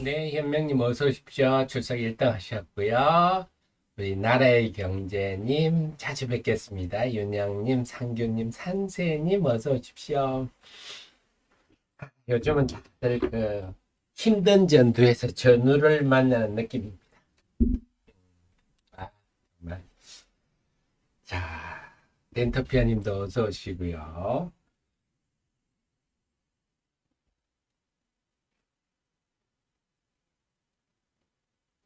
네, 현명님 어서 오십시오. 출석 1등 하셨고요. 우리 나라의 경제님 자주 뵙겠습니다. 윤영님, 상규님, 산세님 어서 오십시오. 요즘은 다들 힘든 전투에서 전우를 만나는 느낌입니다. 아, 정말. 자, 덴터피아님도 어서 오시고요.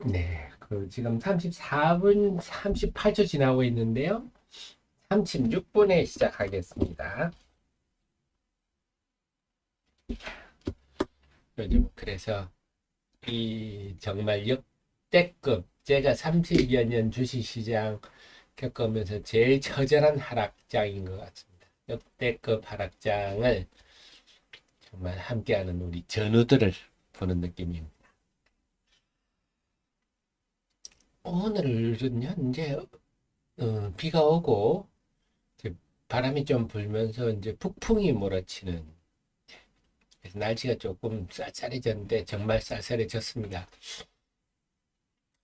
네, 지금 34분 38초 지나고 있는데요. 36분에 시작하겠습니다. 요즘 그래서 이 정말 역대급 제가 30여 년 주식시장 겪으면서 제일 처절한 하락장인 것 같습니다. 역대급 하락장을 정말 함께하는 우리 전우들을 보는 느낌입니다. 오늘은요, 이제 비가 오고 이제 바람이 좀 불면서 이제 북풍이 몰아치는, 그래서 날씨가 조금 쌀쌀해졌는데 정말 쌀쌀해졌습니다.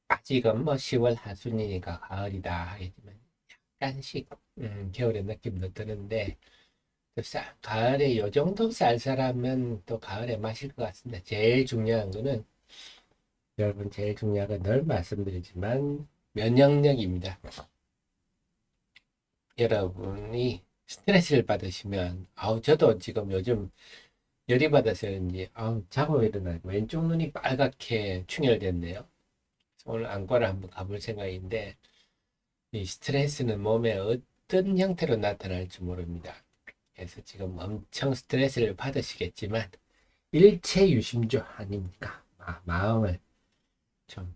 아직은 뭐 10월 하순이니까 가을이다 하지만 약간씩 겨울의 느낌도 드는데 가을에 요 정도 쌀쌀하면 또 가을에 마실 것 같습니다. 제일 중요한 거는 여러분, 제일 중요한 건 늘 말씀드리지만 면역력입니다. 여러분이 스트레스를 받으시면 저도 지금 요즘 열이 받아서인지 자고 일어나고 왼쪽 눈이 빨갛게 충혈됐네요. 오늘 안과를 한번 가볼 생각인데 이 스트레스는 몸에 어떤 형태로 나타날지 모릅니다. 그래서 지금 엄청 스트레스를 받으시겠지만 일체유심조 아닙니까? 마음을 좀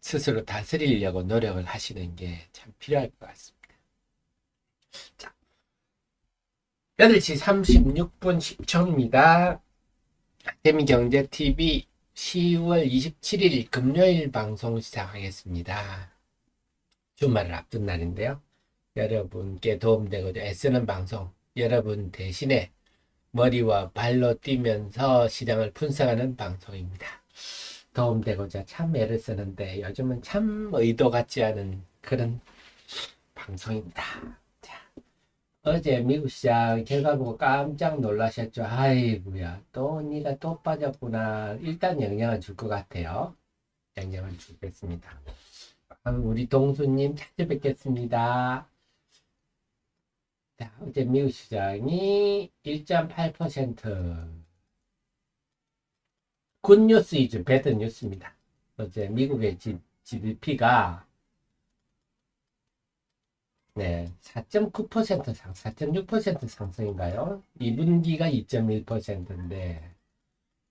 스스로 다스리려고 노력을 하시는 게 참 필요할 것 같습니다. 자, 8시 36분 10초입니다. 재미경제TV 10월 27일 금요일 방송 시작하겠습니다. 주말을 앞둔 날인데요. 여러분께 도움되고자 애쓰는 방송, 여러분 대신에 머리와 발로 뛰면서 시장을 분석하는 방송입니다. 도움되고자 참 애를 쓰는데 요즘은 참 의도 같지 않은 그런 방송입니다. 자, 어제 미국 시장 결과 보고 깜짝 놀라셨죠? 아이고야, 또 니가 또 빠졌구나. 일단 영향을 줄 것 같아요. 영향을 주겠습니다. 우리 동수님 찾아뵙겠습니다. 자, 어제 미국 시장이 1.8% 굿뉴스이죠. 배드뉴스입니다. 어제 미국의 GDP가 네, 4.9% 4.6% 상승인가요? 2분기가 2.1%인데,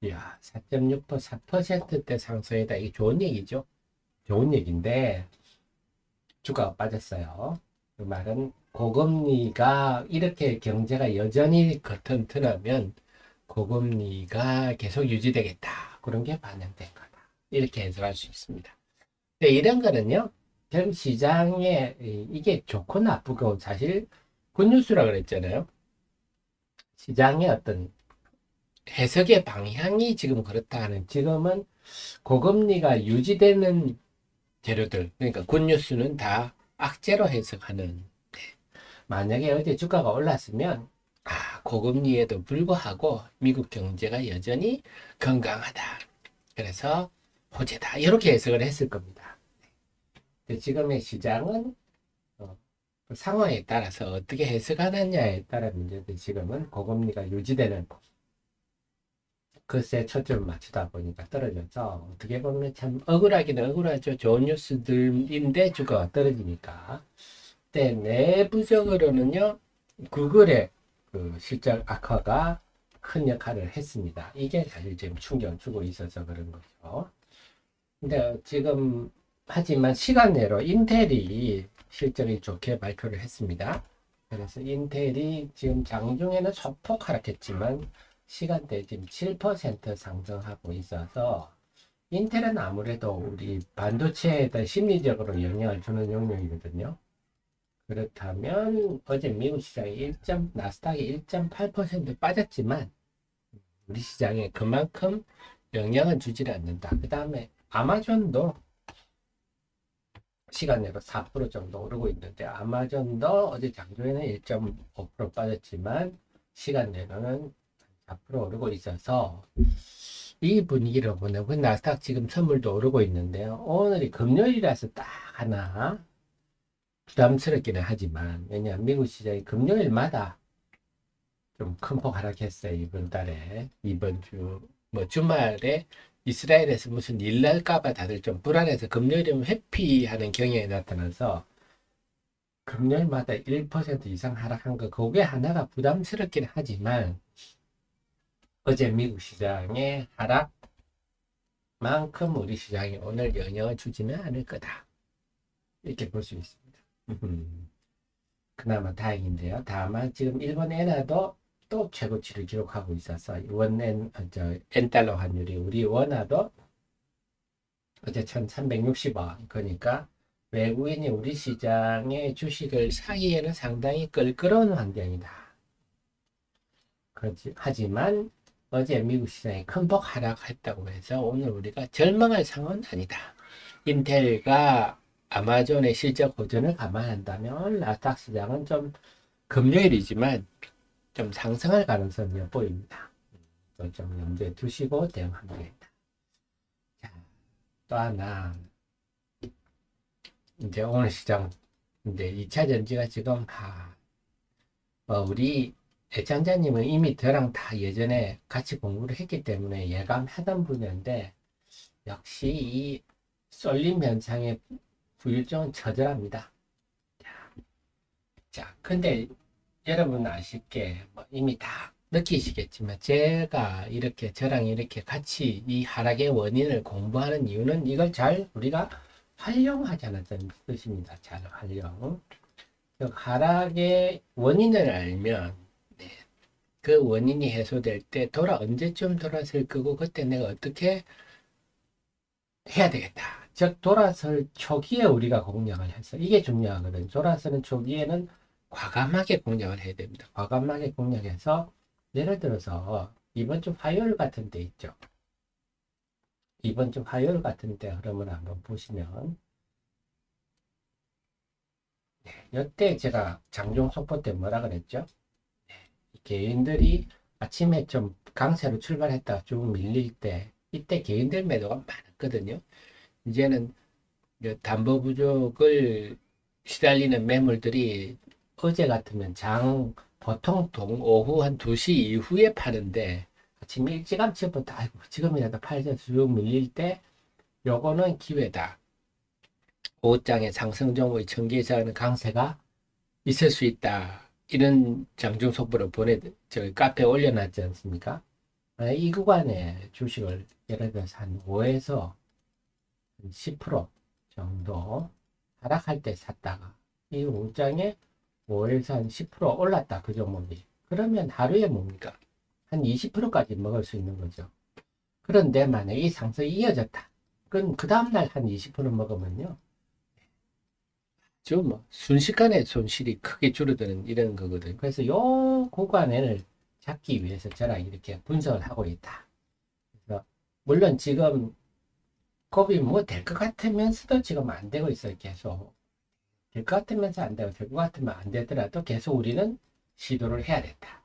이야, 4.6%, 4%대 상승이다. 이게 좋은 얘기죠. 좋은 얘기인데, 주가가 빠졌어요. 그 말은 고금리가 이렇게 경제가 여전히 거튼튼하면 고금리가 계속 유지되겠다. 그런 게 반영된 거다. 이렇게 해석할 수 있습니다. 근데 이런 거는요, 결국 시장에 이게 좋고 나쁘고 사실 굿뉴스라 그랬잖아요. 시장의 어떤 해석의 방향이 지금 그렇다는, 지금은 고금리가 유지되는 재료들, 그러니까 굿뉴스는 다 악재로 해석하는. 만약에 어제 주가가 올랐으면 고금리에도 불구하고 미국 경제가 여전히 건강하다. 그래서 호재다. 이렇게 해석을 했을 겁니다. 근데 지금의 시장은 그 상황에 따라서 어떻게 해석하느냐에 따라 문제인데 지금은 고금리가 유지되는 글쎄 초점을 맞추다 보니까 떨어져서 어떻게 보면 참 억울하기는 억울하죠. 좋은 뉴스들인데 주가가 떨어지니까. 근데 내부적으로는요, 구글의 그 실적 악화가 큰 역할을 했습니다. 이게 사실 지금 충격을 주고 있어서 그런 거죠. 근데 지금 하지만 시간내로 인텔이 실적이 좋게 발표를 했습니다. 그래서 인텔이 지금 장중에는 소폭 하락했지만 시간대 지금 7% 상승하고 있어서 인텔은 아무래도 우리 반도체에 대 심리적으로 영향을 주는 영역이거든요. 그렇다면 어제 미국 시장이 나스닥이 1.8% 빠졌지만 우리 시장에 그만큼 영향은 주지 않는다. 그 다음에 아마존도 시간 내로 4% 정도 오르고 있는데, 아마존도 어제 장중에는 1.5% 빠졌지만 시간 내로는 4% 오르고 있어서 이 분위기를 보내고, 나스닥 지금 선물도 오르고 있는데요. 오늘이 금요일이라서 딱 하나 부담스럽기는 하지만, 왜냐하면 미국 시장이 금요일마다 좀 큰 폭 하락했어요. 이번 달에, 이번 주, 뭐 주말에 이스라엘에서 무슨 일 날까봐 다들 좀 불안해서 금요일이면 회피하는 경향이 나타나서 금요일마다 1% 이상 하락한 거, 그게 하나가 부담스럽긴 하지만 어제 미국 시장의 하락만큼 우리 시장이 오늘 영향을 주지는 않을 거다. 이렇게 볼 수 있습니다. 그나마 다행인데요. 다만 지금 일본 엔화도 또 최고치를 기록하고 있어서 원엔 엔달러 환율이 우리 원화도 어제 1360원, 그러니까 외국인이 우리 시장의 주식을 사기에는 상당히 끌끄러운 환경이다. 그렇지. 하지만 어제 미국 시장이 큰 폭 하락했다고 해서 오늘 우리가 절망할 상황은 아니다. 인텔과 아마존의 실적 호전을 감안한다면 나스닥 시장은 좀 금요일이지만 좀 상승할 가능성이 보입니다. 좀 염두에 두시고 대응하면 됩니다. 자, 또 하나, 이제 오늘 시장 이제 2차 전지가 지금 우리 애청자님은 이미 저랑 다 예전에 같이 공부를 했기 때문에 예감하던 분야인데, 역시 이 쏠림 현상의 부일종은 처절합니다. 자, 근데 여러분 아쉽게 이미 다 느끼시겠지만, 제가 이렇게 저랑 이렇게 같이 이 하락의 원인을 공부하는 이유는 이걸 잘 우리가 활용하지 않았다는 뜻입니다. 잘 활용. 하락의 원인을 알면, 네, 그 원인이 해소될 때 언제쯤 돌아설 거고, 그때 내가 어떻게 해야 되겠다. 즉 돌아설 초기에 우리가 공략을 해서, 이게 중요하거든요. 돌아서는 초기에는 과감하게 공략을 해야 됩니다. 과감하게 공략해서, 예를 들어서 이번 주 화요일 같은 데 있죠. 이번 주 화요일 같은 데 흐름을 한번 보시면, 이때 제가 장중 속보 때 뭐라 그랬죠? 개인들이 아침에 좀 강세로 출발했다가 쭉 밀릴 때, 이때 개인들 매도가 많았거든요. 이제는 담보 부족을 시달리는 매물들이 어제 같으면 보통 오후 한 2시 이후에 파는데, 아침 일찌감치부터 아이고 지금이라도 팔자 쭉 밀릴 때 요거는 기회다. 5장의 상승 종목의 전기에서는 강세가 있을 수 있다. 이런 장중 속보를 저희 카페에 올려놨지 않습니까? 이 구간에 주식을 예를 들어서 한 5에서 10% 정도 하락할 때 샀다가 이 5장에 5에서 한 10% 올랐다. 그 종목이. 그러면 하루에 뭡니까? 한 20%까지 먹을 수 있는 거죠. 그런데 만약에 이 상승이 이어졌다. 그럼 그 다음날 한 20% 먹으면요. 지금 순식간에 손실이 크게 줄어드는 이런 거거든요. 그래서 요 구간을 잡기 위해서 저랑 이렇게 분석을 하고 있다. 그래서 물론 지금 곱이 될 것 같으면서도 지금 안 되고 있어요. 계속. 될 것 같으면서 안 되고, 될 것 같으면 안 되더라도 계속 우리는 시도를 해야 된다.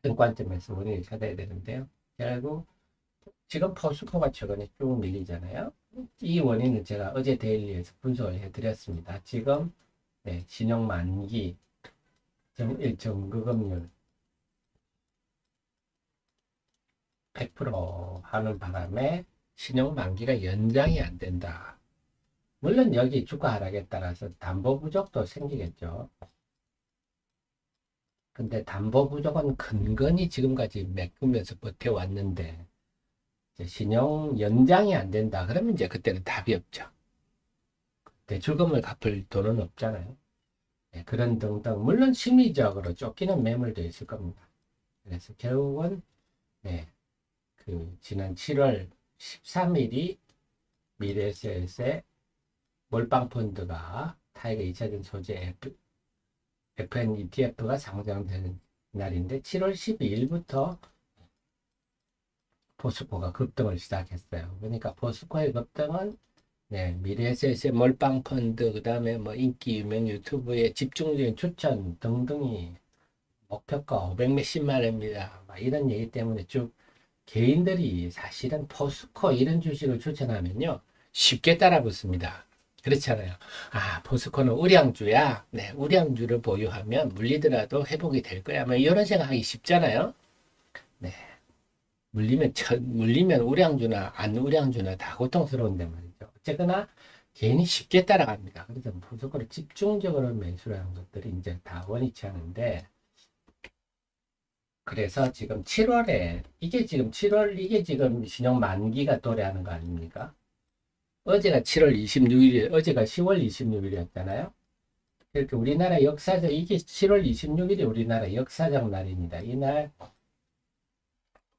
그런 관점에서 원인을 찾아야 되는데요. 결국 지금 포스코가 최근에 쭉 밀리잖아요. 이 원인은 제가 어제 데일리에서 분석을 해드렸습니다. 지금 신용 만기, 정금률 100% 하는 바람에 신용 만기가 연장이 안 된다. 물론 여기 주가 하락에 따라서 담보 부족도 생기겠죠. 근데 담보 부족은 근근히 지금까지 메꾸면서 버텨왔는데, 신용 연장이 안 된다. 그러면 이제 그때는 답이 없죠. 대출금을 갚을 돈은 없잖아요. 그런 등등. 물론 심리적으로 쫓기는 매물도 있을 겁니다. 그래서 결국은, 지난 7월 13일이 미래에셋의 몰빵펀드가 타이거 2차전 소재 FN ETF가 상장되는 날인데, 7월 12일부터 포스코가 급등을 시작했어요. 그러니까 포스코의 급등은 네, 미래에셋의 몰빵 펀드, 그다음에 뭐 인기 유명 유튜브의 집중적인 추천 등등이 목표가 500 몇십만 원입니다. 막 이런 얘기 때문에 쭉 개인들이 사실은 포스코 이런 주식을 추천하면요. 쉽게 따라붙습니다. 그렇잖아요. 아, 포스코는 우량주야. 네, 우량주를 보유하면 물리더라도 회복이 될 거야. 뭐 이런 생각하기 쉽잖아요. 네, 물리면 우량주나 안 우량주나 다 고통스러운데 말이죠. 어쨌거나 개인이 쉽게 따라갑니다. 그래서 포스코를 집중적으로 매수를 하는 것들이 이제 다 원위치 하는데, 그래서 지금 7월에 이게 지금 신용 만기가 도래하는 거 아닙니까? 어제가 7월 26일, 어제가 10월 26일이었잖아요. 이렇게 우리나라 역사적, 이게 7월 26일이 우리나라 역사적 날입니다. 이날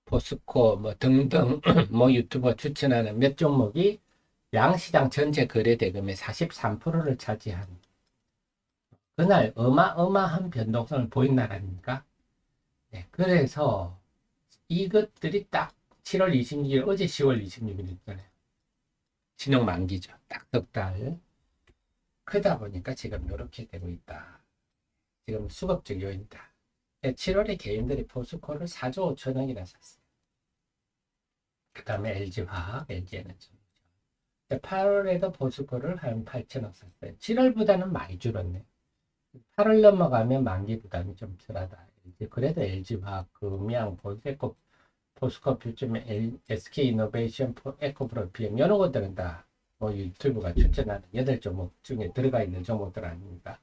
포스코 뭐 등등 뭐 유튜버 추천하는 몇 종목이 양시장 전체 거래 대금의 43%를 차지한 그날 어마어마한 변동성을 보인 날 아닙니까? 네, 그래서 이것들이 딱 7월 26일, 어제 10월 26일 있잖아요. 신용 만기죠. 딱 석 달. 크다 보니까 지금 이렇게 되고 있다. 지금 수급적 요인이다. 7월에 개인들이 포스코를 4조 5천 원이나 샀어요. 그 다음에 LG화학, LG에너지. 8월에도 포스코를 한 8천억 샀어요. 7월보다는 많이 줄었네. 8월 넘어가면 만기 부담이 좀 덜하다. 그래도 LG화학, 금양, 포스코, 포스코 퓨처, SK이노베이션, 에코프로 PM 이런 것들은 다 뭐 유튜브가 추천하는 8종목 중에 들어가 있는 종목들 아닙니까?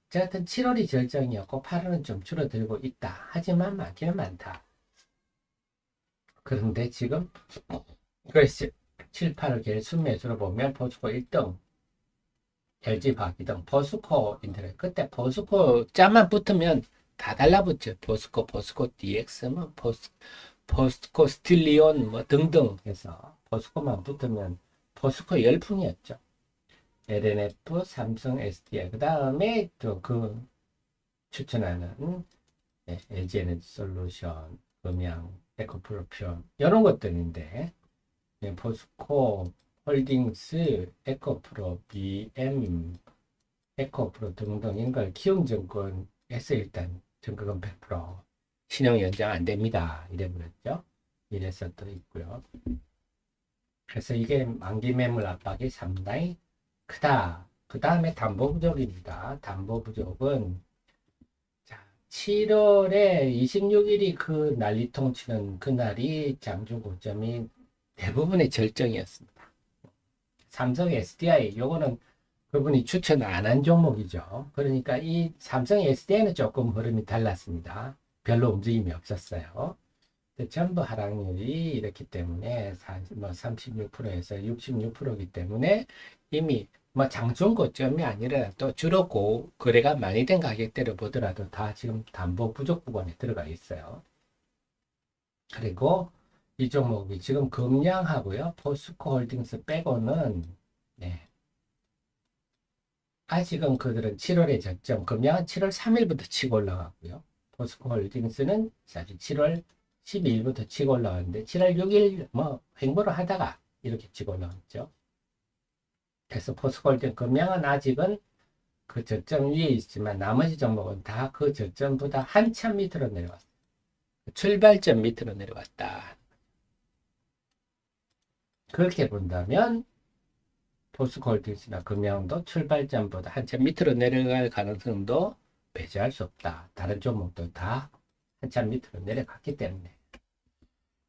어쨌든 7월이 절정이었고 8월은 좀 줄어들고 있다. 하지만 많기는 많다. 그런데 지금 글쎄 7, 8월 계획 순매수로 보면 포스코 1등, LG화학 2등, 포스코 인터넷. 그때 포스코 짠만 붙으면 다 달라붙죠. 포스코 DX, 뭐 포스코 스틸리온 뭐 등등 해서 포스코만 붙으면 포스코 열풍이었죠. LNF, 삼성, SDI. 그 다음에 또 그 추천하는 LG에너지 솔루션, 음양, 에코프로퓨어 이런 것들인데 포스코 홀딩스, 에코프로, BM, 에코프로 등등 이런 걸 키움증권에서 일단 증거금 100% 신용 연장 안 됩니다. 이래버렸죠. 이래서 또 있고요. 그래서 이게 만기 매물 압박이 상당히 크다. 그 다음에 담보 부족입니다. 담보 부족은 자, 7월에 26일이 그 난리통 치는 그날이 장중 고점이 대부분의 절정이었습니다. 삼성 SDI 요거는 그분이 추천 안 한 종목이죠. 그러니까 이 삼성 SDI는 조금 흐름이 달랐습니다. 별로 움직임이 없었어요. 전부 하락률이 이렇기 때문에 36%에서 66%이기 때문에 이미 뭐 장중 고점이 아니라 또 줄었고 거래가 많이 된 가격대를 보더라도 다 지금 담보 부족 구간에 들어가 있어요. 그리고 이 종목이 지금 금량하고요. 포스코홀딩스 빼고는 네. 아직은 그들은 7월에 저점, 금량은 7월 3일부터 치고 올라가고요. 포스코홀딩스는 사실 7월 12일부터 치고 올라왔는데 7월 6일 뭐 횡보를 하다가 이렇게 치고 올라왔죠. 그래서 포스코홀딩 금량은 아직은 그 저점 위에 있지만 나머지 종목은 다 그 저점보다 한참 밑으로 내려왔어요. 출발점 밑으로 내려왔다. 그렇게 본다면 포스코홀딩스나 금양도 출발점보다 한참 밑으로 내려갈 가능성도 배제할 수 없다. 다른 종목도 다 한참 밑으로 내려갔기 때문에.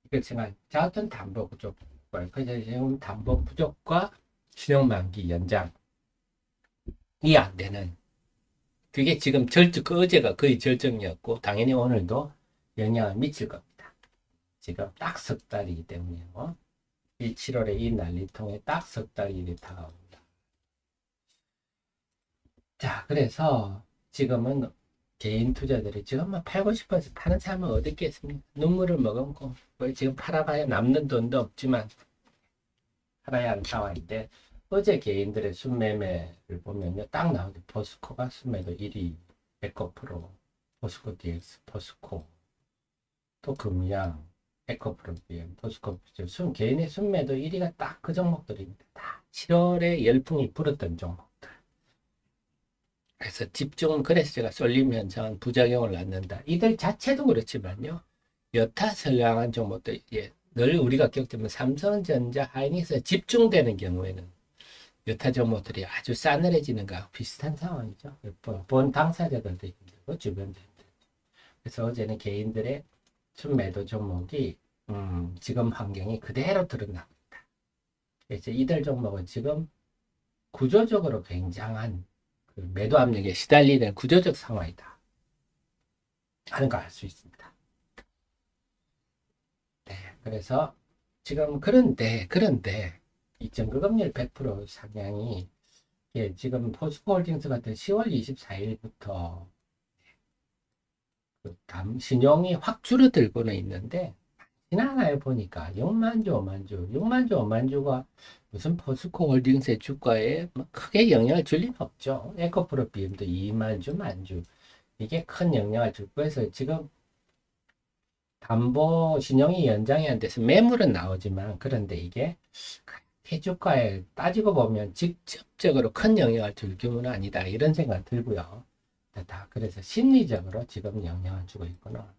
그렇지만 저같은 담보 부족과 지금 담보 부족과 신용 만기 연장이 안 되는 그게 지금 어제가 거의 절정이었고 당연히 오늘도 영향을 미칠 겁니다. 지금 딱 석 달이기 때문에요. 이 7월에 이 난리통에 딱 석 달이 다가옵니다. 자, 그래서 지금은 개인 투자들이 지금만 팔고 싶어서 파는 사람은 어디 있겠습니까? 눈물을 머금고 지금 팔아봐야 남는 돈도 없지만 팔아야 하는 상황인데 어제 개인들의 순매매를 보면요. 딱 나오죠. 포스코가 순매도 1위, 에코프로, 포스코 DX, 포스코, 또 금양, 에코프로비엠, 포스코, 개인의 순매도 1위가 딱 그 종목들입니다. 다 7월에 열풍이 불었던 종목들. 그래서 집중, 그래서 제가 쏠림 현상, 부작용을 낳는다. 이들 자체도 그렇지만요. 여타 선량한 종목들, 예, 늘 우리가 겪으면 삼성전자, 하이닉스 집중되는 경우에는 여타 종목들이 아주 싸늘해지는 거하고 비슷한 상황이죠. 본 당사자들도 힘들고 주변도 힘들고. 그래서 어제는 개인들의 순매도 종목이 지금 환경이 그대로 드러납니다. 그래서 이들 종목은 지금 구조적으로 굉장한 그 매도 압력에 시달리는 구조적 상황이다 하는 걸 알 수 있습니다. 네, 그래서 지금 그런데 이 전기금리를 100% 상향이 예, 지금 포스코홀딩스 같은 10월 24일부터 그 신용이 확 줄어들고는 있는데 지난해 보니까 6만 주, 5만 주, 6만 주, 5만 주가 무슨 포스코홀딩스의 주가에 뭐 크게 영향을 줄 리는 없죠. 에코프로 BM도 2만 주, 만 주. 이게 큰 영향을 줄 거여서 지금 담보 신용이 연장이 안 돼서 매물은 나오지만 그런데 이게 주가에 따지고 보면 직접적으로 큰 영향을 줄 규모는 아니다. 이런 생각 들고요. 다 그래서 심리적으로 지금 영향을 주고 있구나.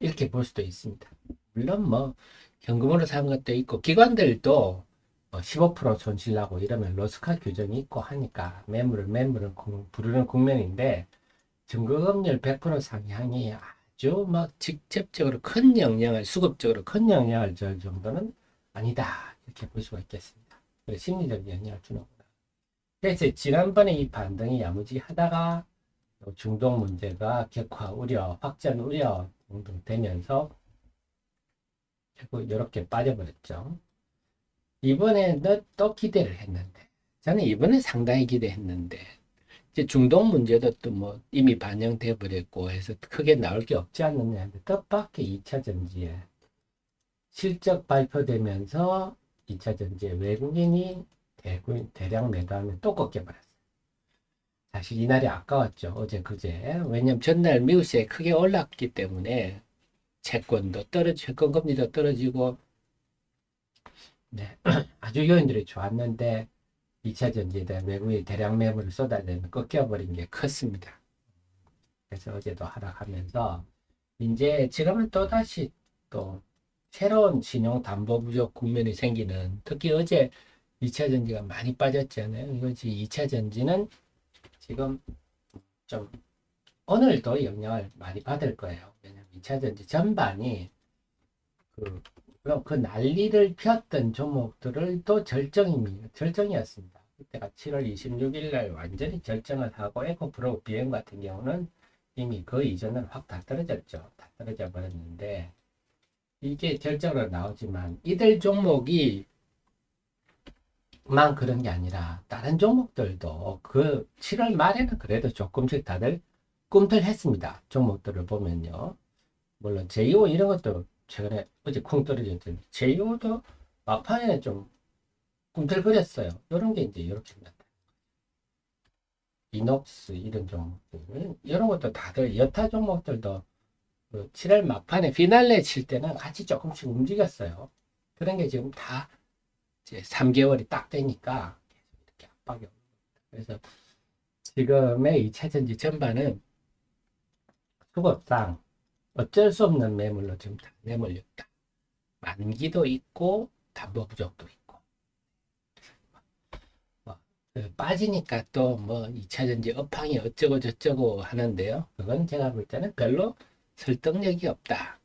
이렇게 볼 수도 있습니다. 물론 뭐 현금으로 산 것도 있고 기관들도 15% 손실 나고 이러면 로스카 규정이 있고 하니까 매물을 부르는 국면인데 증거금리를 100% 상향이 아주 막 직접적으로 큰 영향을 수급적으로 큰 영향을 줄 정도는 아니다 이렇게 볼 수가 있겠습니다. 심리적 영향을 주는구나. 그래서 지난번에 이 반등이 야무지하다가 중동 문제가 격화 우려, 확전 우려 등등 되면서 결국 이렇게 빠져버렸죠. 이번에는 또 기대를 했는데 저는 이번에 상당히 기대했는데 이제 중동 문제도 또 뭐 이미 반영돼 버렸고 해서 크게 나올 게 없지 않느냐 하는데 뜻밖의 2차 전지에 실적 발표되면서 2차 전지에 외국인이 대량 매도하면 또 꺾여버렸어요. 사실 이날이 아까웠죠. 어제 그제. 왜냐면 전날 미국시장이 크게 올랐기 때문에 채권 금리도 떨어지고 네. 아주 요인들이 좋았는데 2차 전지에 대한 외국인 대량 매물을 쏟아내면 꺾여버린 게 컸습니다. 그래서 어제도 하락하면서 이제 지금은 또다시 또 새로운 신용 담보 부족 국면이 생기는 특히 어제 2차 전지가 많이 빠졌잖아요. 이것이 2차 전지는 지금 좀 오늘도 영향을 많이 받을 거예요. 왜냐면 2차 전지 전반이 그 난리를 피웠던 종목들을 또 절정이었습니다. 그때가 7월 26일 날 완전히 절정을 하고 에코프로 BM 같은 경우는 이미 그 이전은 확 다 떨어졌죠. 다 떨어져 버렸는데 이게 절정으로 나오지만 이들 종목이 만 그런 게 아니라 다른 종목들도 그 7월 말에는 그래도 조금씩 다들 꿈틀했습니다. 종목들을 보면요. 물론 제이오 이런 것도 최근에 어제 쿵 떨어졌는데 제이오도 막판에는 좀 꿈틀거렸어요. 이런 게 이제 이렇게 나타나요. 이녹스 이런 종목들 이런 것도 다들 여타 종목들도 그 7월 막판에 피날레 칠 때는 같이 조금씩 움직였어요. 그런 게 지금 다 이제 3개월이 딱 되니까 계속 이렇게 압박이 옵니다. 그래서 지금의 2차 전지 전반은 수급상 어쩔 수 없는 매물로 지금 다 내몰렸다. 만기도 있고 담보 부족도 있고 뭐, 빠지니까 또 뭐 2차 전지 업황이 어쩌고 저쩌고 하는데요. 그건 제가 볼 때는 별로 설득력이 없다.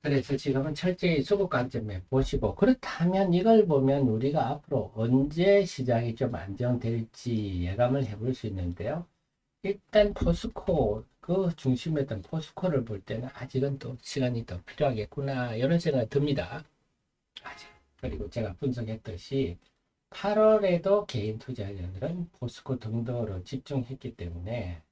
그래서 지금은 철저히 수급 관점에 보시고 그렇다면 이걸 보면 우리가 앞으로 언제 시장이 좀 안정될지 예감을 해볼 수 있는데요. 일단 포스코 그 중심이었던 포스코를 볼 때는 아직은 또 시간이 더 필요하겠구나 이런 생각이 듭니다. 아직. 그리고 제가 분석했듯이 8월에도 개인 투자자들은 포스코 등등으로 집중했기 때문에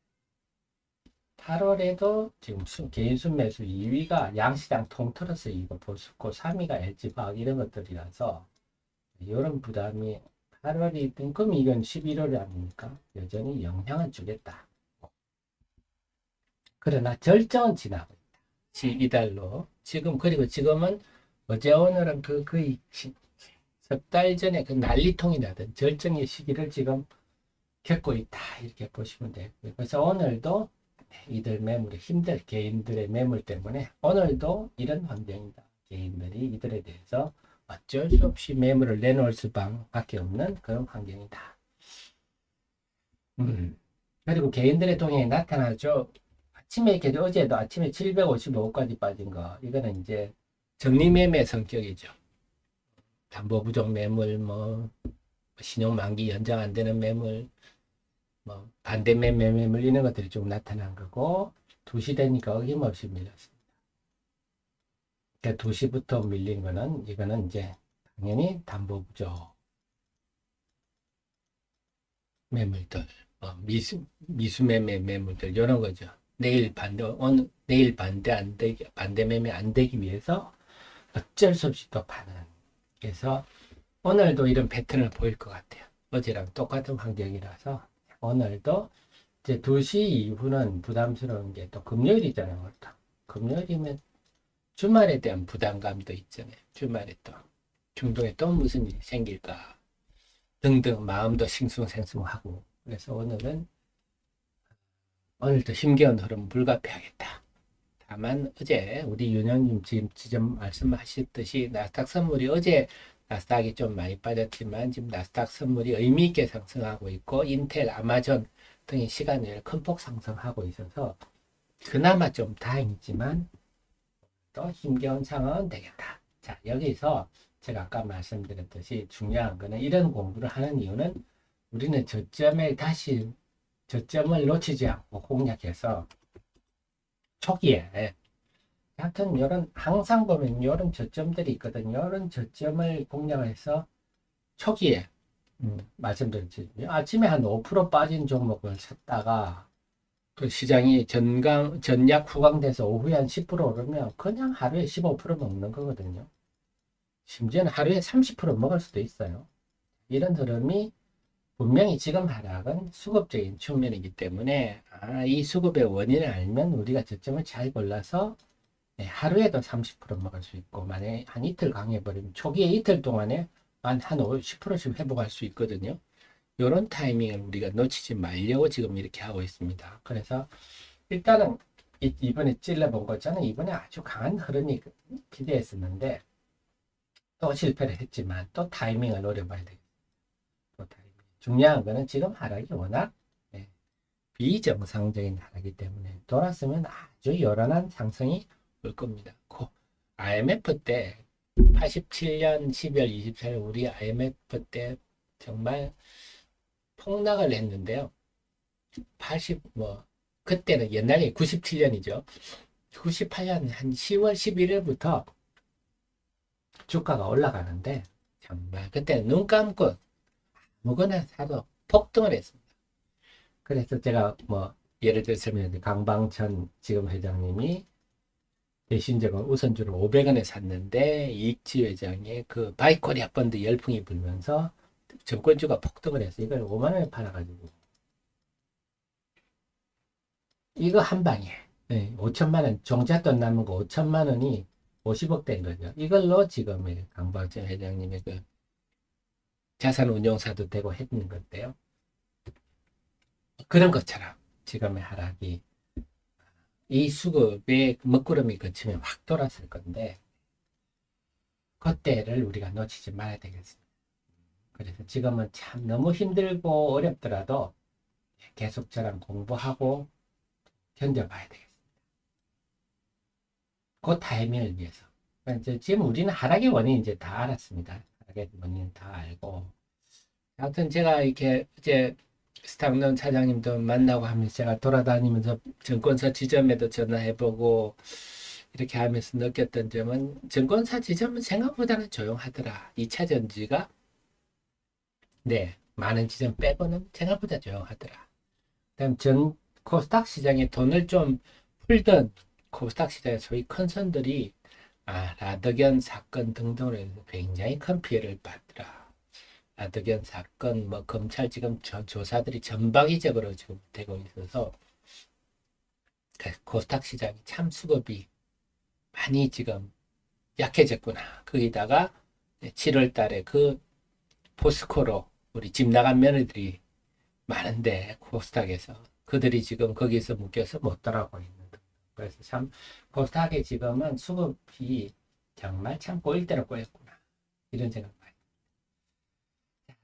8월에도 지금 개인 순매수 2위가 양시장 통틀어서 이거 포스코 3위가 LG화학 이런 것들이라서 이런 부담이 8월이든 그럼 이건 11월이 아닙니까? 여전히 영향을 주겠다. 그러나 절정은 지나고 있다. 이달로. 그리고 지금은 어제 오늘은 거의 석 달 전에 그 난리통이 나던 절정의 시기를 지금 겪고 있다. 이렇게 보시면 돼요. 그래서 오늘도 이들 매물이 개인들의 매물 때문에 오늘도 이런 환경이다. 개인들이 이들에 대해서 어쩔 수 없이 매물을 내놓을 수밖에 없는 그런 환경이다. 그리고 개인들의 동향이 나타나죠. 어제도 아침에 755까지 빠진 거, 이거는 이제 정리매매 성격이죠. 담보부족 매물, 신용 만기 연장 안 되는 매물, 반대 매물 이런 것들이 좀 나타난 거고, 2시 되니까 어김없이 밀렸습니다. 그러니까 2시부터 밀린 거는, 이거는 이제 당연히 담보부족 매물들, 미수매매 매물들, 이런 거죠. 내일 반대 반대 매매 안 되기 위해서 어쩔 수 없이 또 파는. 그래서 오늘도 이런 패턴을 보일 것 같아요. 어제랑 똑같은 환경이라서 오늘도 이제 2시 이후는 부담스러운 게 또 금요일이잖아요. 금요일이면 주말에 대한 부담감도 있잖아요. 주말에 또 중동에 또 무슨 일이 생길까 등등 마음도 싱숭생숭하고. 그래서 오늘도 힘겨운 흐름 불가피하겠다. 다만 어제 우리 윤영님 지금 말씀하셨듯이 나스닥 선물이 어제 나스닥이 좀 많이 빠졌지만 지금 나스닥 선물이 의미 있게 상승하고 있고 인텔, 아마존 등의 시간을 큰 폭 상승하고 있어서 그나마 좀 다행이지만 또 힘겨운 상황은 되겠다. 자, 여기서 제가 아까 말씀드렸듯이 중요한 거는 이런 공부를 하는 이유는 우리는 저점을 놓치지 않고 공략해서 초기에 하여튼 항상 보면 이런 저점들이 있거든요. 이런 저점을 공략해서 초기에 말씀드렸죠. 아침에 한 5% 빠진 종목을 샀다가 그 시장이 전약 후강돼서 오후에 한 10% 오르면 그냥 하루에 15% 먹는 거거든요. 심지어는 하루에 30% 먹을 수도 있어요. 이런 흐름이 분명히 지금 하락은 수급적인 측면이기 때문에 이 수급의 원인을 알면 우리가 저점을 잘 골라서 하루에도 30% 먹을 수 있고, 만약에 한 이틀 강해버리면 초기에 이틀 동안에 한 10%씩 회복할 수 있거든요. 이런 타이밍을 우리가 놓치지 말려고 지금 이렇게 하고 있습니다. 그래서 일단은 이번에 찔러본 거 있잖아요. 이번에 아주 강한 흐름이 기대했었는데 또 실패를 했지만 또 타이밍을 노려봐야 되겠죠. 중요한 거는 지금 하락이 워낙 비정상적인 하락이기 때문에 돌았으면 아주 요란한 상승이 올 겁니다. IMF 때 87년 12월 24일 우리 IMF 때 정말 폭락을 했는데요. 그때는 옛날에 97년이죠. 98년 한 10월 11일부터 주가가 올라가는데 정말 그때는 눈 감고 아무거나 사도 폭등을 했습니다. 그래서 제가 예를 들면 강방천 지금 회장님이 대신적으로 우선주를 500원에 샀는데 이익지 회장의 그 바이코리아 펀드 열풍이 불면서 정권주가 폭등을 해서 이걸 5만 원에 팔아가지고 이거 한 방에 5천만 원 종잣돈 남은 거 5천만 원이 50억 된 거죠. 이걸로 지금 강방천 회장님의 그 자산운용사도 되고 했는 건데요. 그런 것처럼 지금의 하락이 이 수급의 먹구름이 거치면 확 돌았을 건데 그때를 우리가 놓치지 말아야 되겠습니다. 그래서 지금은 참 너무 힘들고 어렵더라도 계속 저랑 공부하고 견뎌봐야 되겠습니다. 그 타이밍을 위해서. 그러니까 지금 우리는 하락의 원인 이제 다 알았습니다. 하락의 원인 다 알고. 아무튼 제가 이렇게 이제 스탁론 사장님도 만나고 하면서 제가 돌아다니면서 증권사 지점에도 전화해보고 이렇게 하면서 느꼈던 점은 증권사 지점은 생각보다는 조용하더라. 2차 전지가 많은 지점 빼고는 생각보다 조용하더라. 그다음 코스닥 시장에 돈을 좀 풀던 코스닥 시장의 소위 큰 손들이 라더견 사건 등등으로 해서 굉장히 큰 피해를 받더라. 라더견 사건, 검찰 지금 조사들이 전방위적으로 지금 되고 있어서 코스닥 시장이 참 수급이 많이 지금 약해졌구나. 거기다가 7월 달에 그 포스코로 우리 집 나간 며느리들이 많은데 코스닥에서 그들이 지금 거기서 묶여서 못 따라오고 있는. 그래서 참 코스닥에 지금은 수급이 정말 참 꼬일 대로 꼬였구나. 이런 생각 많이.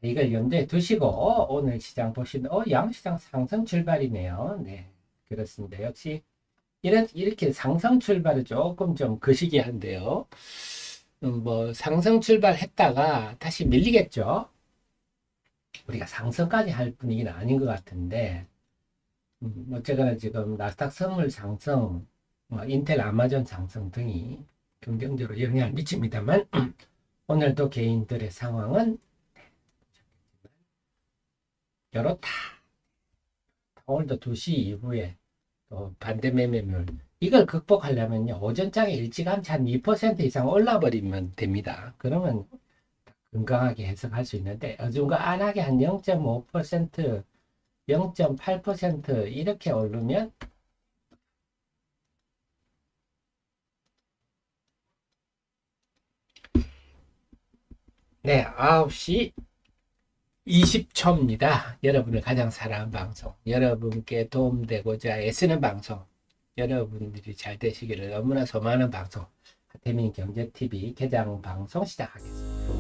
이걸 염두에 두시고 오늘 시장 보시면 양시장 상승 출발이네요. 네, 그렇습니다. 역시 이렇게 상승 출발을 조금 좀 거시기한데요. 뭐 상승 출발했다가 다시 밀리겠죠. 우리가 상승까지 할 분위기는 아닌 것 같은데 어쨌거나 지금 나스닥 선물 상승, 인텔, 아마존 상승 등이 긍정적으로 영향을 미칩니다만 오늘도 개인들의 상황은 이렇다. 오늘도 2시 이후에 또 반대 매매물 이걸 극복하려면요 오전장에 일찌감치 한 2% 이상 올라버리면 됩니다. 그러면 건강하게 해석할 수 있는데 어중간하게 한 0.5%, 0.8% 이렇게 오르면 네, 9시 20초입니다. 여러분을 가장 사랑하는 방송, 여러분께 도움되고자 애쓰는 방송, 여러분들이 잘 되시기를 너무나 소망하는 방송, 하태민 경제TV 개장 방송 시작하겠습니다.